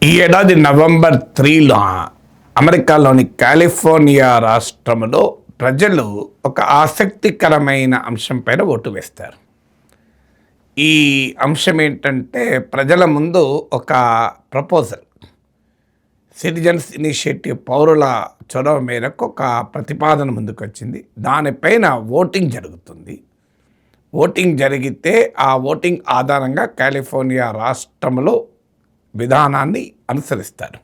ఈ ఏడాది నవంబర్ 3లో అమెరికాలోని కాలిఫోర్నియా రాష్ట్రంలో ప్రజలు ఒక ఆసక్తికరమైన అంశం పైన ఓటు వేస్తారు. ఈ అంశం ఏంటంటే ప్రజల ముందు ఒక ప్రపోజల్, సిటిజన్స్ ఇనిషియేటివ్, పౌరుల చొరవ మేరకు ఒక ప్రతిపాదన ముందుకు వచ్చింది. దానిపైన ఓటింగ్ జరుగుతుంది. ఓటింగ్ జరిగితే ఆ ఓటింగ్ ఆధారంగా కాలిఫోర్నియా రాష్ట్రంలో విధానాన్ని అనుసరిస్తారు.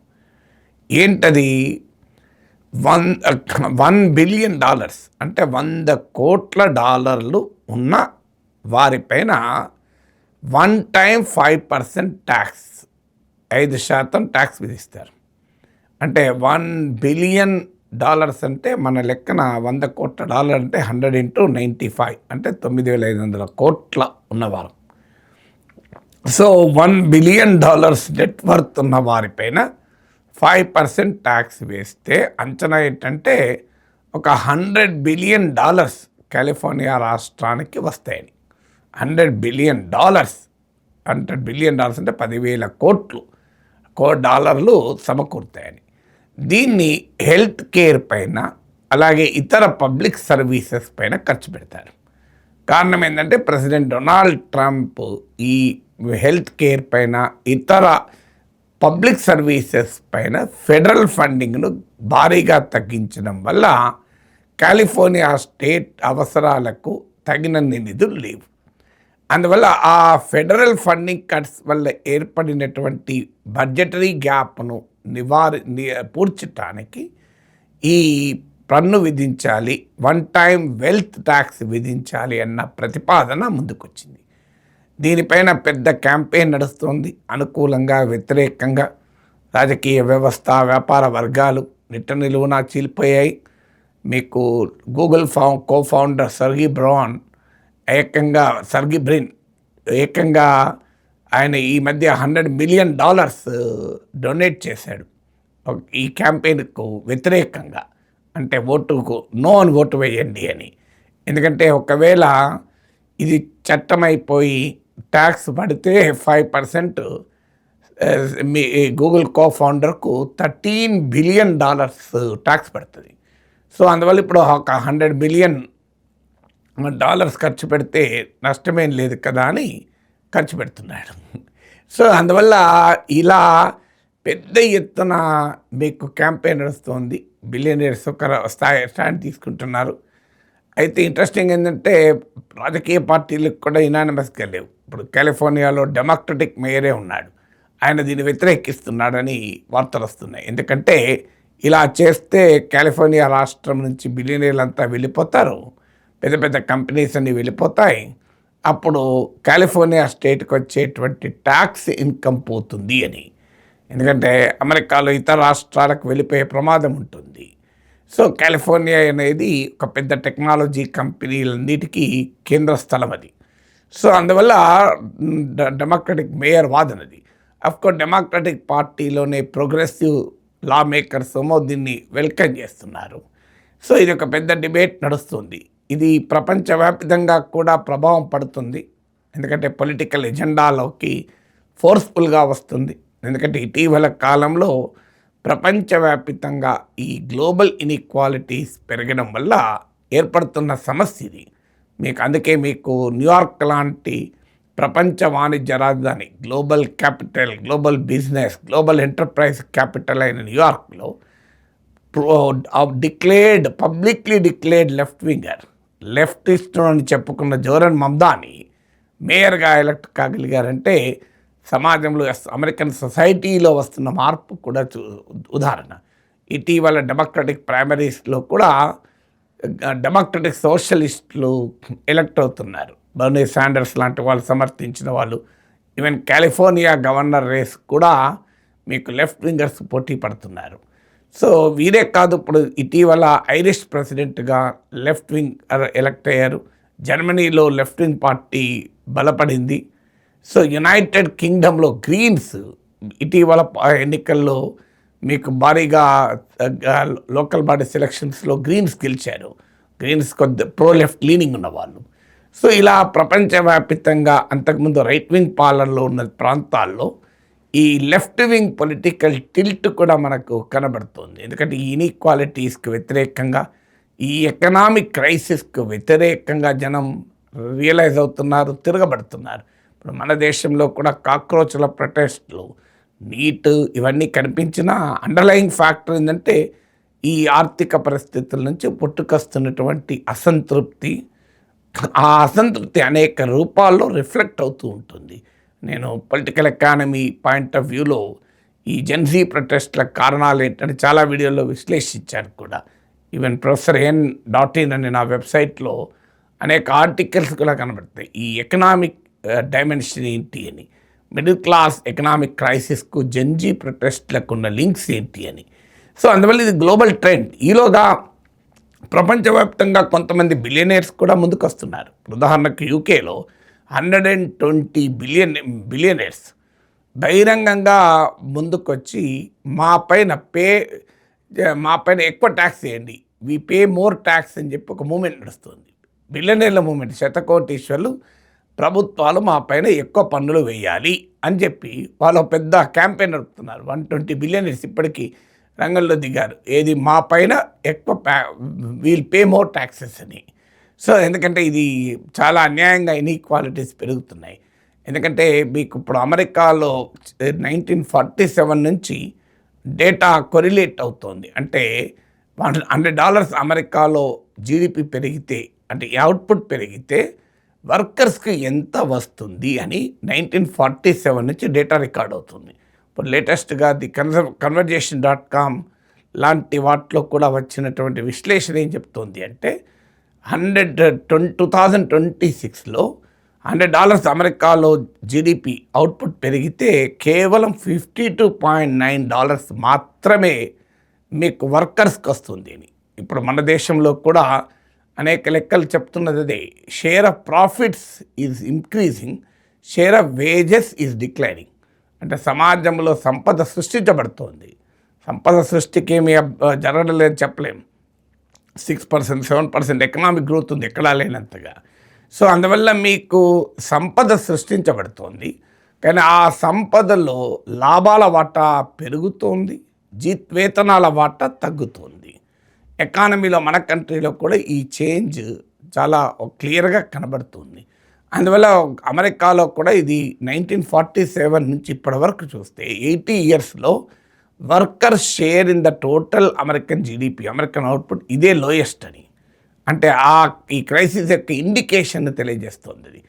ఏంటది? $1 బిలియన్, అంటే $100 కోట్ల ఉన్న వారిపైన 5% ట్యాక్స్, 5% ట్యాక్స్ విధిస్తారు. అంటే $1 బిలియన్ అంటే మన లెక్కన $100 కోట్ల అంటే 100 × 95 అంటే 9,500 కోట్ల ఉన్నవారు. సో $1 బిలియన్ నెట్వర్త్ ఉన్న వారిపైన 5% ట్యాక్స్ వేస్తే అంచనా ఏంటంటే ఒక $100 బిలియన్ కాలిఫోర్నియా రాష్ట్రానికి వస్తాయని. $100 బిలియన్, $100 బిలియన్ అంటే 10,000 కోట్లు సమకూరుతాయని. దీన్ని హెల్త్ కేర్ పైన, అలాగే ఇతర పబ్లిక్ సర్వీసెస్ పైన ఖర్చు పెడతారు. కారణం ఏంటంటే ప్రెసిడెంట్ డొనాల్డ్ ట్రంప్ ఈ హెల్త్ కేర్ పైన, ఇతర పబ్లిక్ సర్వీసెస్ పైన ఫెడరల్ ఫండింగ్ను భారీగా తగ్గించడం వల్ల కాలిఫోర్నియా స్టేట్ అవసరాలకు తగినన్ని నిధులు లేవు. అందువల్ల ఆ ఫెడరల్ ఫండింగ్ కట్స్ వల్ల ఏర్పడినటువంటి బడ్జెటరీ గ్యాప్ను పూడ్చడానికి ఈ పన్ను విధించాలి, వన్ టైం వెల్త్ ట్యాక్స్ విధించాలి అన్న ప్రతిపాదన ముందుకొచ్చింది. దీనిపైన పెద్ద క్యాంపెయిన్ నడుస్తోంది. అనుకూలంగా, వ్యతిరేకంగా రాజకీయ వ్యవస్థ, వ్యాపార వర్గాలు నిలువునా చీలిపోయాయి. మీకు గూగుల్ కో-ఫౌండర్ సర్గీ బ్రిన్ ఏకంగా ఆయన ఈ మధ్య $100 మిలియన్ డొనేట్ చేశాడు ఈ క్యాంపెయిన్కు వ్యతిరేకంగా. అంటే నో అని ఓటు వేయండి అని. ఎందుకంటే ఒకవేళ ఇది చట్టమైపోయి ట్యాక్స్ పడితే 5% మీ గూగుల్ కో-ఫౌండర్కు $13 బిలియన్ ట్యాక్స్ పడుతుంది. సో అందువల్ల ఇప్పుడు ఒక $100 బిలియన్ ఖర్చు పెడితే నష్టమేం లేదు కదా అని ఖర్చు పెడుతున్నాడు. సో అందువల్ల ఇలా పెద్ద ఎత్తున మీకు క్యాంపెయిన్ నడుస్తుంది. బిలియనీర్స్ ఒక స్టాండ్ తీసుకుంటున్నారు. అయితే ఇంట్రెస్టింగ్ ఏంటంటే రాజకీయ పార్టీలకు కూడా యునానిమస్గా లేవు. ఇప్పుడు కాలిఫోర్నియాలో డెమోక్రటిక్ మేయరే ఉన్నాడు, ఆయన దీన్ని వ్యతిరేకిస్తున్నాడని వార్తలు వస్తున్నాయి. ఎందుకంటే ఇలా చేస్తే కాలిఫోర్నియా రాష్ట్రం నుంచి బిలియనీర్లంతా వెళ్ళిపోతారు, పెద్ద పెద్ద కంపెనీస్ అన్నీ వెళ్ళిపోతాయి. అప్పుడు కాలిఫోర్నియా స్టేట్కి వచ్చేటువంటి ట్యాక్స్ ఇన్కమ్ పోతుంది అని. ఎందుకంటే అమెరికాలో ఇతర రాష్ట్రాలకు వెళ్ళిపోయే ప్రమాదం ఉంటుంది. సో కాలిఫోర్నియా అనేది ఒక పెద్ద టెక్నాలజీ కంపెనీలన్నిటికీ కేంద్ర స్థలం అది. సో అందువల్ల డెమోక్రటిక్ మేయర్ వాదనది. అఫ్కోర్స్ డెమోక్రటిక్ పార్టీలోనే ప్రోగ్రెసివ్ లా మేకర్స్ ఏమో దీన్ని వెల్కమ్ చేస్తున్నారు. సో ఇది ఒక పెద్ద డిబేట్ నడుస్తుంది. ఇది ప్రపంచవ్యాప్తంగా కూడా ప్రభావం పడుతుంది. ఎందుకంటే పొలిటికల్ ఎజెండాలోకి ఫోర్స్ఫుల్గా వస్తుంది. ఎందుకంటే ఇటీవల కాలంలో ప్రపంచవ్యాప్తంగా ఈ గ్లోబల్ ఇన్ఈక్వాలిటీస్ పెరగడం వల్ల ఏర్పడుతున్న సమస్య ఇది. అందుకే మీకు న్యూయార్క్ లాంటి ప్రపంచ వాణిజ్య రాజధాని, global capital, global business, global enterprise capital అయిన న్యూయార్క్లో పబ్లిక్లీ డిక్లేర్డ్ లెఫ్టిస్ట్ అని చెప్పుకున్న జోరన్ మమ్దాని మేయర్గా ఎలక్ట్ కాగలిగారంటే సమాజంలో, అమెరికన్ సొసైటీలో వస్తున్న మార్పు కూడా ఉదాహరణ. ఇటీవల డెమోక్రటిక్ ప్రైమరీస్లో కూడా డెమోక్రటిక్ సోషలిస్టులు ఎలక్ట్ అవుతున్నారు. బర్నీ శాండర్స్ లాంటి వాళ్ళు సమర్థించిన వాళ్ళు. ఈవెన్ కాలిఫోర్నియా గవర్నర్ రేస్ కూడా మీకు లెఫ్ట్ వింగర్స్ పోటీ పడుతున్నారు. సో వీరే కాదు, ఇప్పుడు ఇటీవల ఐరిష్ ప్రెసిడెంట్గా లెఫ్ట్ వింగ్ ఎలక్ట్ అయ్యారు. జర్మనీలో లెఫ్ట్ వింగ్ పార్టీ బలపడింది. సో యునైటెడ్ కింగ్డమ్లో గ్రీన్స్ ఇటీవల ఎన్నికల్లో మీకు భారీగా లోకల్ బాడీ సెలక్షన్స్లో గ్రీన్స్ గెలిచారు. గ్రీన్స్ కొద్ది ప్రో లెఫ్ట్ లీనింగ్ ఉన్నవాళ్ళు. సో ఇలా ప్రపంచవ్యాప్తంగా అంతకుముందు రైట్ వింగ్ పాలనలో ఉన్న ప్రాంతాల్లో ఈ లెఫ్ట్ వింగ్ పొలిటికల్ టిల్ట్ కూడా మనకు కనబడుతుంది. ఎందుకంటే ఈ ఇన్ఈక్వాలిటీస్కి వ్యతిరేకంగా, ఈ ఎకనామిక్ క్రైసిస్కు వ్యతిరేకంగా జనం రియలైజ్ అవుతున్నారు, తిరగబడుతున్నారు. ఇప్పుడు మన దేశంలో కూడా కాక్రోచ్ల ప్రొటెస్ట్లు, నీట్ ఇవన్నీ కనిపించినా అండర్లయింగ్ ఫ్యాక్టర్ ఏంటంటే ఈ ఆర్థిక పరిస్థితుల నుంచి పుట్టుకొస్తున్నటువంటి అసంతృప్తి. ఆ అసంతృప్తి అనేక రూపాల్లో రిఫ్లెక్ట్ అవుతూ ఉంటుంది. నేను పొలిటికల్ ఎకానమీ పాయింట్ ఆఫ్ వ్యూలో ఈ జెన్జీ ప్రొటెస్ట్ల కారణాలు ఏంటని చాలా వీడియోలో విశ్లేషించాను కూడా. ఈవెన్ ప్రొఫెసర్ N.in అనే నా వెబ్సైట్లో అనేక ఆర్టికల్స్ కూడా కనబడతాయి. ఈ ఎకనామిక్ డైమెన్షన్ ఏంటి అని, మిడిల్ క్లాస్ ఎకనామిక్ క్రైసిస్కు జెన్జీ ప్రొటెస్ట్లకు ఉన్న లింక్స్ ఏంటి అని. సో అందువల్ల ఇది గ్లోబల్ ట్రెండ్. ఈలోగా ప్రపంచవ్యాప్తంగా కొంతమంది బిలియనీర్స్ కూడా ముందుకు వస్తున్నారు. ఉదాహరణకు యూకేలో 120 బిలియనీర్స్ బహిరంగంగా ముందుకొచ్చి మా పైన ఎక్కువ ట్యాక్స్ వేయండి, వి పే మోర్ ట్యాక్స్ అని చెప్పి ఒక మూమెంట్ నడుస్తుంది. బిలియనీర్ల మూమెంట్, శతకోటీశ్వర్లు ప్రభుత్వాలు మా పైన ఎక్కువ పన్నులు వేయాలి అని చెప్పి వాళ్ళు పెద్ద క్యాంపెయిన్ నడుపుతున్నారు. 120 బిలియనీర్స్ ఇప్పటికీ రంగంలో దిగారు. ఏది మా పైన ఎక్కువ వీల్ పే మోర్ ట్యాక్సెస్ అని. సో ఎందుకంటే ఇది చాలా అన్యాయంగా ఇన్ఈక్వాలిటీస్ పెరుగుతున్నాయి. ఎందుకంటే మీకు ఇప్పుడు అమెరికాలో 1947 నుంచి డేటా కొరిలేట్ అవుతోంది. అంటే $100 అమెరికాలో జీడిపి పెరిగితే, అంటే అవుట్పుట్ పెరిగితే వర్కర్స్కి ఎంత వస్తుంది అని 1947 నుంచి డేటా రికార్డ్ అవుతుంది. ఇప్పుడు లేటెస్ట్గా ది conversation.com లాంటి వాటిలో కూడా వచ్చినటువంటి విశ్లేషణ ఏం చెప్తోంది అంటే 2026లో $100 అమెరికాలో జీడిపి అవుట్పుట్ పెరిగితే కేవలం $52.9 మాత్రమే మీకు వర్కర్స్కి వస్తుంది అని. ఇప్పుడు మన దేశంలో కూడా అనేక లెక్కలు చెప్తున్నది అదే. Share of profits is increasing, share of wages is declining. అంటే సమాజంలో సంపద సృష్టించబడుతోంది. సంపద సృష్టికి ఏమి జరగడం లేదని చెప్పలేం. 6%, 7% ఎకనామిక్ గ్రోత్ ఉంది ఎక్కడా లేనంతగా. సో అందువల్ల మీకు సంపద సృష్టించబడుతోంది, కానీ ఆ సంపదలో లాభాల వాటా పెరుగుతోంది, వేతనాల వాటా తగ్గుతోంది. ఎకానమీలో మన కంట్రీలో కూడా ఈ చేంజ్ చాలా క్లియర్గా కనబడుతుంది. అందువల్ల అమెరికాలో కూడా ఇది 1947 నుంచి ఇప్పటి వరకు చూస్తే 80 ఇయర్స్లో worker share in the total American GDP, American output ఇదే లోయెస్ట్ అని. అంటే ఈ క్రైసిస్ యొక్క ఇండికేషన్ తెలియజేస్తుంది ఇది.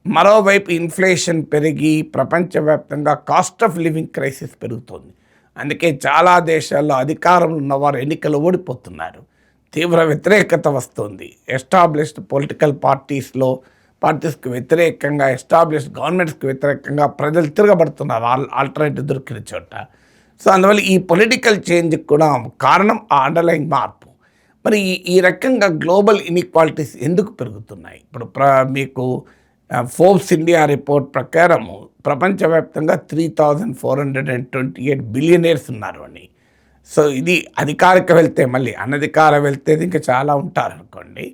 మరోవైపు ఇన్ఫ్లేషన్ పెరిగి ప్రపంచవ్యాప్తంగా కాస్ట్ ఆఫ్ లివింగ్ క్రైసిస్ పెరుగుతుంది. అందుకే చాలా దేశాల్లో అధికారంలో ఉన్నవారు ఎన్నికలు ఓడిపోతున్నారు. తీవ్ర వ్యతిరేకత వస్తుంది. ఎస్టాబ్లిష్డ్ పొలిటికల్ పార్టీస్కి వ్యతిరేకంగా, ఎస్టాబ్లిష్డ్ గవర్నమెంట్స్కి వ్యతిరేకంగా ప్రజలు తిరగబడుతున్నారు ఆల్టర్నేటివ్ దొరికిన చోట. సో అందువల్ల ఈ పొలిటికల్ చేంజ్కి కూడా కారణం ఆ అండర్లయింగ్ మార్పు. మరి ఈ రకంగా గ్లోబల్ ఇన్ఈక్వాలిటీస్ ఎందుకు పెరుగుతున్నాయి? ఇప్పుడు మీకు ఫోర్బ్స్ ఇండియా రిపోర్ట్ ప్రకారము ప్రపంచవ్యాప్తంగా 3,428 బిలియనీర్స్ ఉన్నారు అని. సో ఇది అధికారిక వెళ్తే, మళ్ళీ అనధికార వెళ్తే ఇంకా చాలా ఉంటారు అనుకోండి.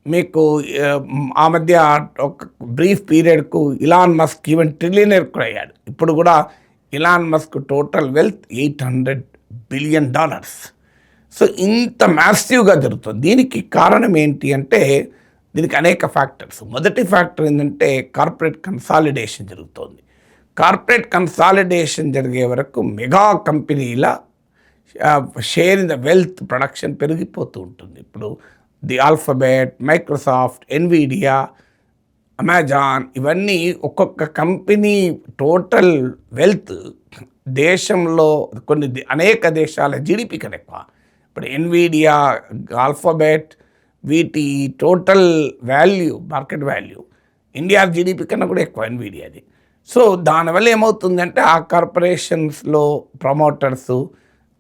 మీకు ఆ మధ్య ఒక brief పీరియడ్కు Elon Musk even trillionaire కూడా అయ్యాడు. ఇప్పుడు కూడా Elon Musk total wealth $800 billion. So ఇంత మ్యాసివ్గా జరుగుతుంది. దీనికి కారణం ఏంటి అంటే దీనికి అనేక ఫ్యాక్టర్స్. మొదటి ఫ్యాక్టర్ ఏంటంటే కార్పొరేట్ కన్సాలిడేషన్ జరుగుతోంది. కార్పొరేట్ కన్సాలిడేషన్ జరిగే వరకు మెగా కంపెనీల share in the wealth production పెరిగిపోతూ ఉంటుంది. ఇప్పుడు the alphabet, Microsoft, Nvidia, Amazon ఇవన్నీ ఒక్కొక్క కంపెనీ టోటల్ వెల్త్ దేశంలో అనేక దేశాల జీడిపి కన్నా ఎక్కువ. ఇప్పుడు ఎన్విడియా, ఆల్ఫాబెట్ వీటి total value, market value India GDP కన్నా కూడా ఎక్కువ ఎన్విడియాది. సో దానివల్ల ఏమవుతుందంటే ఆ కార్పొరేషన్స్లో ప్రమోటర్సు,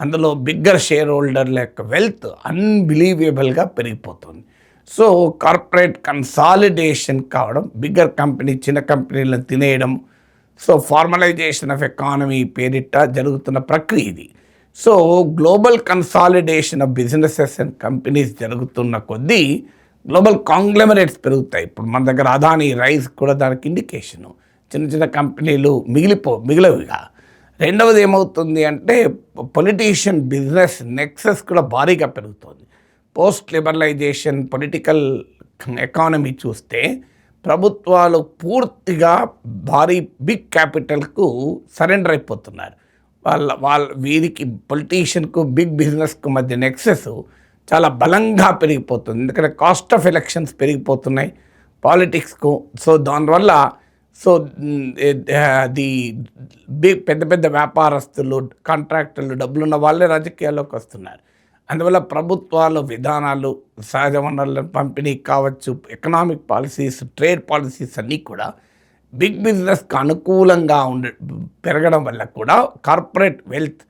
అందులో బిగ్గర్ షేర్ హోల్డర్ల యొక్క వెల్త్ అన్బిలీవబుల్గా పెరిగిపోతుంది. సో కార్పొరేట్ కన్సాలిడేషన్ కావడం, బిగ్గర్ కంపెనీ చిన్న కంపెనీలను తినేయడం, సో ఫార్మలైజేషన్ ఆఫ్ ఎకానమీ పేరిట జరుగుతున్న ప్రక్రియ ఇది. So global consolidation of businesses and companies జరుగుతున్న కొద్దీ గ్లోబల్ కాంగ్లమరేట్స్ పెరుగుతాయి. ఇప్పుడు మన దగ్గర అదానీ రైస్ కూడా దానికి ఇండికేషను. చిన్న చిన్న కంపెనీలు మిగిలివిగా. రెండవది ఏమవుతుంది అంటే పొలిటీషియన్ బిజినెస్ నెక్సెస్ కూడా భారీగా పెరుగుతుంది. పోస్ట్ లిబరలైజేషన్ పొలిటికల్ ఎకానమీ చూస్తే ప్రభుత్వాలు పూర్తిగా భారీ బిగ్ క్యాపిటల్కు సరెండర్ అయిపోతున్నారు. వీరికి పొలిటీషియన్కు బిగ్ బిజినెస్కు మధ్య నెక్సెస్ చాలా బలంగా పెరిగిపోతుంది. ఎందుకంటే కాస్ట్ ఆఫ్ ఎలక్షన్స్ పెరిగిపోతున్నాయి పాలిటిక్స్కు. సో దానివల్ల ది పెద్ద పెద్ద వ్యాపారస్తులు, కాంట్రాక్టర్లు, డబ్బులున్న వాళ్ళే రాజకీయాల్లోకి వస్తున్నారు. అందువల్ల ప్రభుత్వాలు విధానాలు, సహజ వనరుల పంపిణీ కావచ్చు, ఎకనామిక్ పాలసీస్, ట్రేడ్ పాలసీస్ అన్నీ కూడా బిగ్ బిజినెస్కి అనుకూలంగా పెరగడం వల్ల కూడా corporate wealth,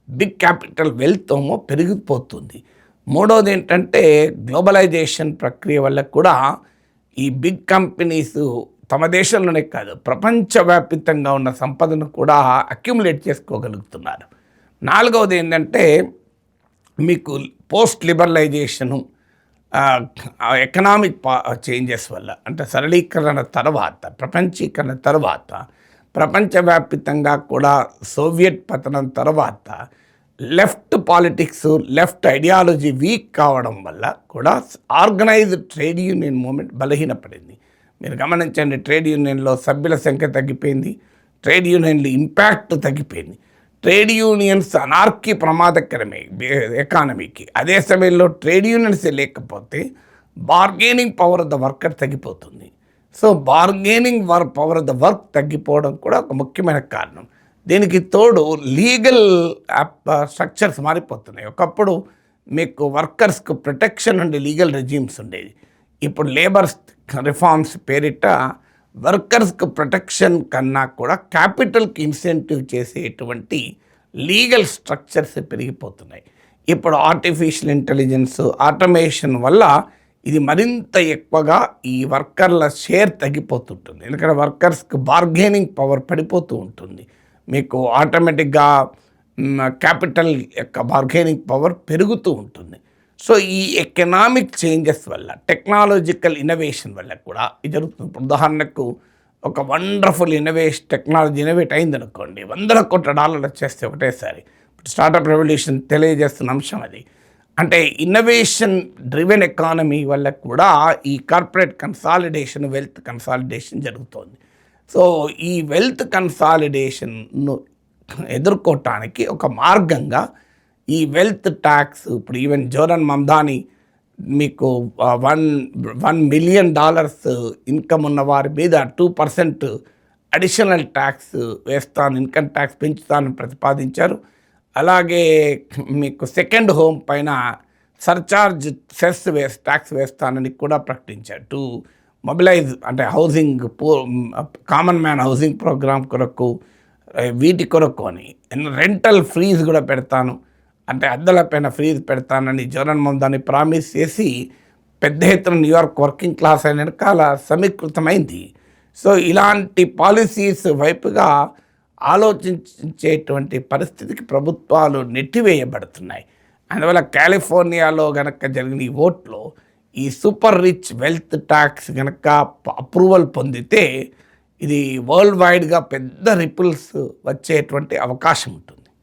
big capital wealth ఏమో పెరిగిపోతుంది. మూడవది ఏంటంటే గ్లోబలైజేషన్ ప్రక్రియ వల్ల కూడా ఈ బిగ్ కంపెనీస్ తమ దేశంలోనే కాదు ప్రపంచవ్యాప్తంగా ఉన్న సంపదను కూడా అక్యుములేట్ చేసుకోగలుగుతున్నారు. నాలుగవది ఏంటంటే మీకు పోస్ట్ లిబరలైజేషను, ఎకనామిక్ చేంజెస్ వల్ల, అంటే సరళీకరణ తర్వాత, ప్రపంచీకరణ తర్వాత, ప్రపంచవ్యాప్తంగా కూడా సోవియట్ పతనం తర్వాత left politics, left ideology week కావడం వల్ల కూడా ఆర్గనైజ్డ్ ట్రేడ్ యూనియన్ మూమెంట్ బలహీనపడింది. మీరు గమనించండి, ట్రేడ్ యూనియన్లో సభ్యుల సంఖ్య తగ్గిపోయింది, ట్రేడ్ యూనియన్ల ఇంపాక్ట్ తగ్గిపోయింది. ట్రేడ్ యూనియన్స్ అనార్కీ ప్రమాదకరమే ఎకానమీకి. అదే సమయంలో ట్రేడ్ యూనియన్స్ లేకపోతే bargaining power of the worker తగ్గిపోతుంది. So bargaining power of the work తగ్గిపోవడం కూడా ఒక ముఖ్యమైన కారణం. దీనికి తోడు లీగల్ స్ట్రక్చర్స్ మారిపోతున్నాయి. ఒకప్పుడు మీకు వర్కర్స్కు ప్రొటెక్షన్ ఉండే లీగల్ రెజ్యూమ్స్ ఉండేది. ఇప్పుడు లేబర్ రిఫార్మ్స్ పేరిట వర్కర్స్కు ప్రొటెక్షన్ కన్నా కూడా క్యాపిటల్కి ఇన్సెంటివ్ చేసేటువంటి లీగల్ స్ట్రక్చర్స్ పెరిగిపోతున్నాయి. ఇప్పుడు ఆర్టిఫిషియల్ ఇంటెలిజెన్స్, ఆటోమేషన్ వల్ల ఇది మరింత ఎక్కువగా ఈ వర్కర్ల షేర్ తగ్గిపోతుంటుంది. ఎందుకంటే వర్కర్స్కి బార్గెనింగ్ పవర్ పడిపోతూ ఉంటుంది. మీకు ఆటోమేటిక్గా క్యాపిటల్ యొక్క బార్గెనింగ్ పవర్ పెరుగుతూ ఉంటుంది. సో ఈ ఎకనామిక్ చేంజెస్ వల్ల, టెక్నాలజికల్ ఇన్నోవేషన్ వల్ల కూడా ఇది జరుగుతుంది. ఉదాహరణకు ఒక వండర్ఫుల్ టెక్నాలజీ ఇన్నోవేట్ అయిందనుకోండి, $100 కోట్ల వచ్చేస్తే ఒకటేసారి. స్టార్టప్ రెవల్యూషన్ తెలియజేస్తున్న అంశం అది. అంటే ఇన్నోవేషన్ డ్రివెన్ ఎకానమీ వల్ల కూడా ఈ కార్పొరేట్ కన్సాలిడేషన్, వెల్త్ కన్సాలిడేషన్ జరుగుతోంది. సో ఈ వెల్త్ కన్సాలిడేషన్ను ఎదుర్కోవటానికి ఒక మార్గంగా ఈ వెల్త్ ట్యాక్స్, ఇప్పుడు ఈవెన్ జోరన్ మమ్దాని మీకు $1 మిలియన్ ఇన్కమ్ ఉన్న వారి మీద 2% అడిషనల్ ట్యాక్స్ వేస్తాను, ఇన్కమ్ ట్యాక్స్ పెంచుతానని ప్రతిపాదించారు. అలాగే మీకు సెకండ్ హోమ్ పైన సర్చార్జ్ ట్యాక్స్ వేస్తానని కూడా ప్రకటించారు. టు మొబిలైజ్, అంటే housing, common man housing program కొరకు, వీటి కొరకు అని రెంటల్ ఫ్రీజ్ కూడా పెడతాను, అంటే అద్దెలపైన ఫ్రీజ్ పెడతానని జోరన్ మమ్దాని ప్రామిస్ చేసి పెద్ద ఎత్తున న్యూయార్క్ వర్కింగ్ క్లాస్ అయిన వెనకాల సమీకృతమైంది. సో ఇలాంటి పాలసీస్ వైపుగా ఆలోచించేటువంటి పరిస్థితికి ప్రభుత్వాలు నెట్టివేయబడుతున్నాయి. అందువల్ల కాలిఫోర్నియాలో గనక జరిగిన ఈ ఓట్లో ఈ సూపర్ రిచ్ వెల్త్ ట్యాక్స్ గనక అప్రూవల్ పొందితే ఇది వరల్డ్ వైడ్గా పెద్ద రిపుల్స్ వచ్చేటువంటి అవకాశం ఉంటుంది.